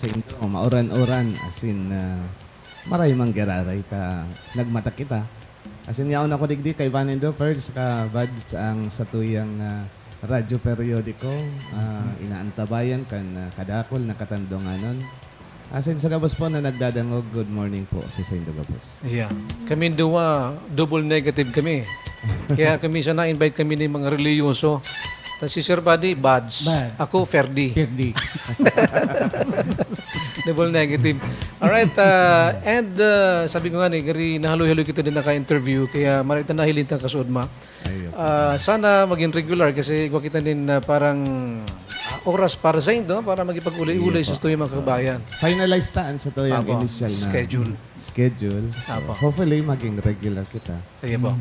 sa Indo, mauran-uran, as in, maray mang geraray ka, nagmata kita. As in, yaon ako digdi kay Vanindo first, ka bads ang satuyang radyo periodiko, inaantabayan kan kadakol, nakatandonganon. As in, sa gabos po na nagdadangog, good morning po sa Indo Gabos. Yeah. Kami duwa, double negative kami. Kaya kami siya na-invite kami ng mga reliyoso. Tapos si Sir Buddy, Bads. Bad. Ako, Ferdi. Ferdi. Double negative. Alright, and sabi ko nga ni, gari nahaloy-haloy kita din naka-interview, kaya marita na hilintang kasudma. Ayun. Sana maging regular kasi ikaw kita din parang oras para sa Indo, para magipag-ulay-ulay sa studio mga kabayan. Finalize taan sa to yung Apo, initial na schedule. So, Apo. hopefully, maging regular kita. Sige po.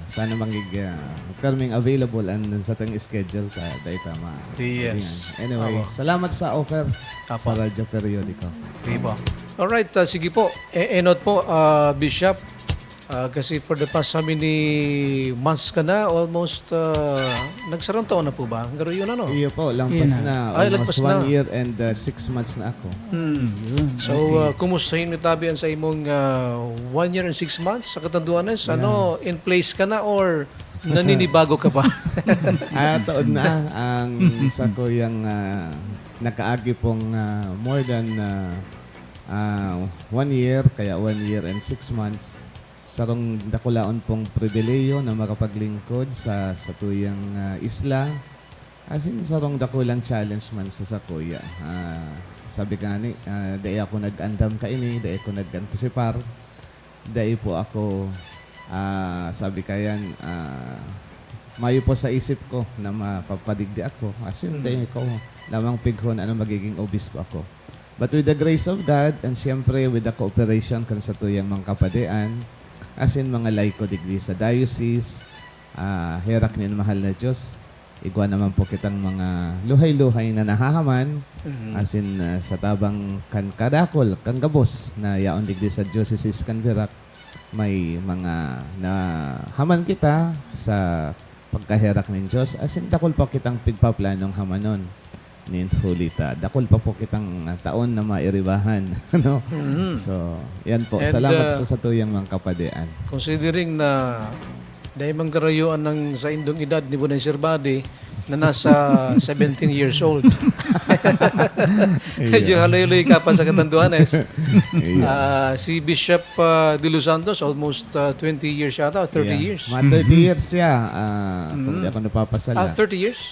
Sana maging available and sa tang schedule ka dahil tama. Yes. Anyway, Apo. salamat sa offer Apo. sa radyo periodiko. Sige po. Alright, sige po. Enot po, Bishop. Kasi for the past how many months ka na, almost nagsarang taon na po ba? Garo yun ano? Iyo po, lampas Yun na. Ay, Almost lagpas na. 1 year and 6 months na ako. So, kumustahin mo tabi sa imong 1 year and 6 months sa katanduanes? Ano, in place ka na or naninibago ka pa? Taon na ang sa ko yung nakaagi pong more than 1 year, kaya 1 year and 6 months. Sarong dakulaon pong pribileyo na makapaglingkod sa tuyang isla. As in, sarong dakulang challenge man sa kuya. Sabi ka ni, dahil ako nag-andam ka ini, dahil ako nag-antisipar, dahil po ako, sabi ka yan, mayo po sa isip ko na mapapadigdi ako. As in, dahil ko lamang pighon, ano magiging obispo ako. But with the grace of God, and siyempre with the cooperation kan sa tuyang mga kapadean, as in mga laiko digdi sa diocese, herak ni mahal na Diyos, igwa naman po kitang mga luhay-luhay na nahahaman, as in sa tabang kan kadakol, kang gabos, na yaon digdi sa diocese kan Virac, may mga nahaman kita sa pagkaherak ng Diyos, as in dakol po kitang pigpaplanong hamanon nin hulita. Dakol pa po kitang taon na mairibahan. No? So, yan po. And, salamat sa tuyang mga kapadean. Considering na dahil mang karayuan ng sa indong edad ni Bunay Sir Buddy na nasa 17 years old. Medyo haloy-haloy ka pa sa katanduanes. Si Bishop De Los Santos, almost 20 years yata, 30 years. Mga 30 years siya. Kung di ako napapasala. 30 years?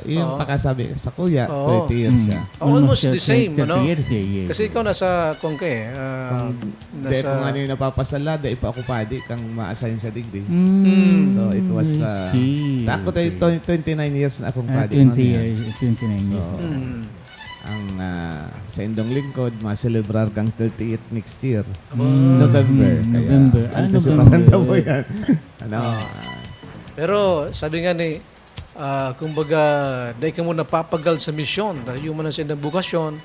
Yung pakasabi sa kuya, Oo. 30 years siya. Almost the same, 30 ano? years, yes. Kasi ikaw nasa Kongke. Dahil kung ano yung napapasala, dahil pa ako padi, kang ma-assign siya digdi. So, it was, ako tayo 29 years na akong padi. 20 years, 29 So, years. ang sa indong lingkod, ma-celebrar kang 38 next year. November. November. Kaya, November. anticiparan po yan. Pero sabi nga ni, kumbaga, dahil ka mo napapagal sa misyon, dahil yung manan sa indang bukasyon,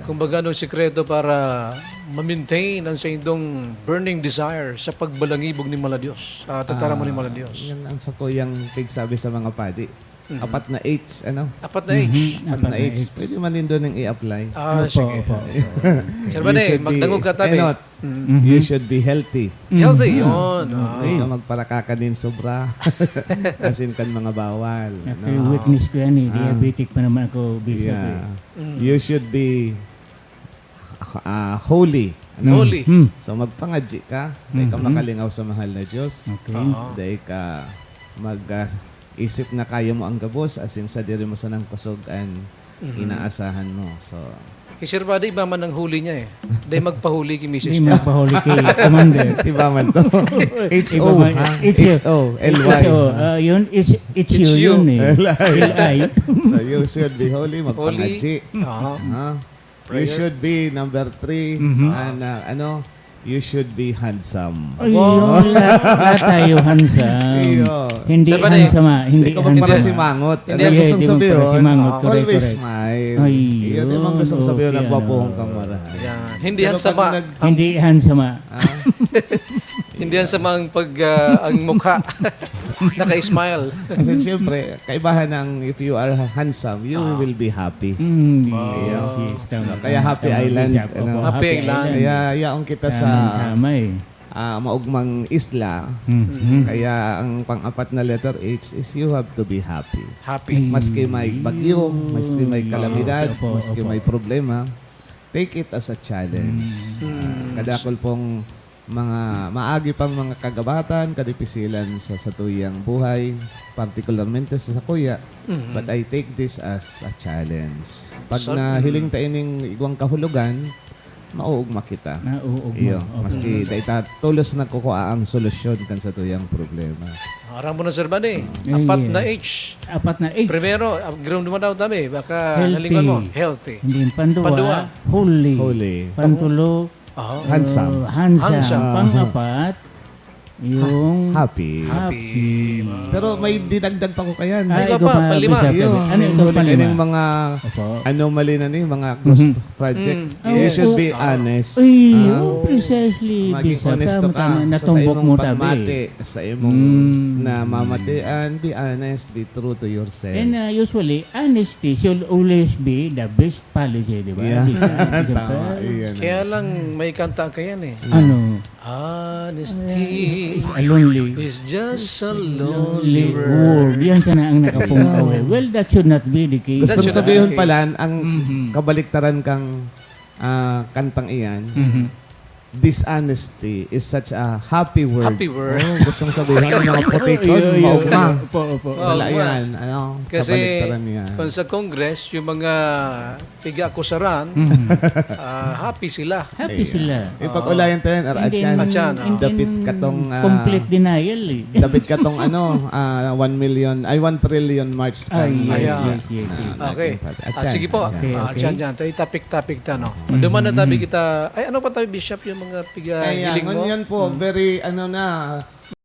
kumbaga, anong sikreto para ma-maintain ang sa indong burning desire sa pagbalangibog ni Maladiyos, tatara mo ni Maladiyos. Yan ang sa kuyang sabi sa mga padi. Apat na H, ano? Apat na age. Apat na H. Pwede man din doon yung i-apply. Sige. Sir Bane, magdangog ka tabi. You should be healthy. Healthy, yun. Hindi ka magparakaka din sobra. Kasin kan mga bawal. After witness ko yan, diabetic pa naman ako, Bishop. Yeah. You should be holy. Ano? Holy. So magpangadji ka. Dahil ka makalingaw sa mahal na Diyos. Okay. Dahil ka isip na kaya mo ang gabos, as in sa diri mo sa nang kusugan, inaasahan mo. So, Kay Sir Bade, iba man ang huli niya eh. Dahil magpahuli kay Mrs. Hindi niya. magpahuli kay Commander. iba man to. H-O. Iba man. ha? H-O. H-O. L-Y. So, yun, it's you yun eh. L-I. So, you should be holy, magpangadji. Aha. You should be number 3, and you should be handsome. Ay, lahat tayo handsome. Iyo. Hindi Sir Bade, handsome. Hindi Hindi ko para si handsome. Mangot. Hindi, Ano Yeah, gustong di mo sabihin? para si Mangot. Correct, Always correct. smile. Ay, Iyon yung mga gustong sabihin, okay, nagwapuhong kang marahan. Yan. Hindi Pero yan sama. pag nag- Hindi handsome. Hindi yan sama ang ang mukha. Naka-smile. Kasi siyempre, kaibahan ng if you are handsome, you will be happy. Yes, yes, tama. Kaya Happy Tama, Island, Bishop. ano? Opo, Happy Island. Kaya yaong kita sa Tama eh. maugmang isla. Mhm. Kaya ang pang-apat na letter H is you have to be happy. Happy. Maski may bagyo, maski may kalamidad, Opo, maski opo. may problema, take it as a challenge. Kadakol pong mga maagi pang mga kagabatan, kadipisilan sa satuyang buhay, partikularmente sa sakuya. But I take this as a challenge. Pag na hiling taining igwang kahulugan, mauugma kita. Nauugma. Iyo, Opo. maski data tulos na kukuha ang solusyon kan sa tuyang problema. Harang mo na, Sir Bani. Eh, Apat yes. na H. Apat na H. Primero, ground mo daw tabi. Baka Healthy. nalingon mo. Healthy. Hindi pandua, Pandua. holy. Holy. Pantulo, Handsome. handsome. Handsome. Pang-apat, yung Happy. happy. Pero may dinagdag pa ko kayan. Ay, ikaw ikaw pa, panlima. Bishop. Iyo, Ano ito huli panlima? kaning mga Opo. anomaly na ni, mga close project. You should be honest. Ay, Ah, precisely, maging Bishop. honesto ka Tama, sa natumbok imong mo tabi. pagmati, sa imong Mm. na mamatian, be honest, be true to yourself. And usually, honesty should always be the best policy, di ba? Yeah. Bishop? Tama, iyan. Kaya lang may kanta ka yan eh. Ano? Honesty Is a lonely is just a lonely lonely world. word. Yan sana ang nakapong away. Well, that should not be the case. Gusto That should sabihin be the pala, case. ang kabaliktaran kang kantang iyan, dishonesty is such a happy word. Happy word. Oh, gustong sabihin ng mga potikon, maugma. Opo. Sala Maugma. yan. Ano, Kasi kabaliktaran yan. kung sa Congress, yung mga piga-akusaran, happy sila. Happy sila. Ipag-ulayan tayo yan, Arachan. Achan, in- Dapit in katong, complete denial eh. Dapit katong 1 trillion march. Ay, Ayan. yes. Okay. Achan. Sige po. Okay. Dyan. Tayo topic ta, no? Duman na tabi kita. Ay, ano pa tabi, Bishop, yung mga Kaya, piga-hiling mo? ngunyan po, very,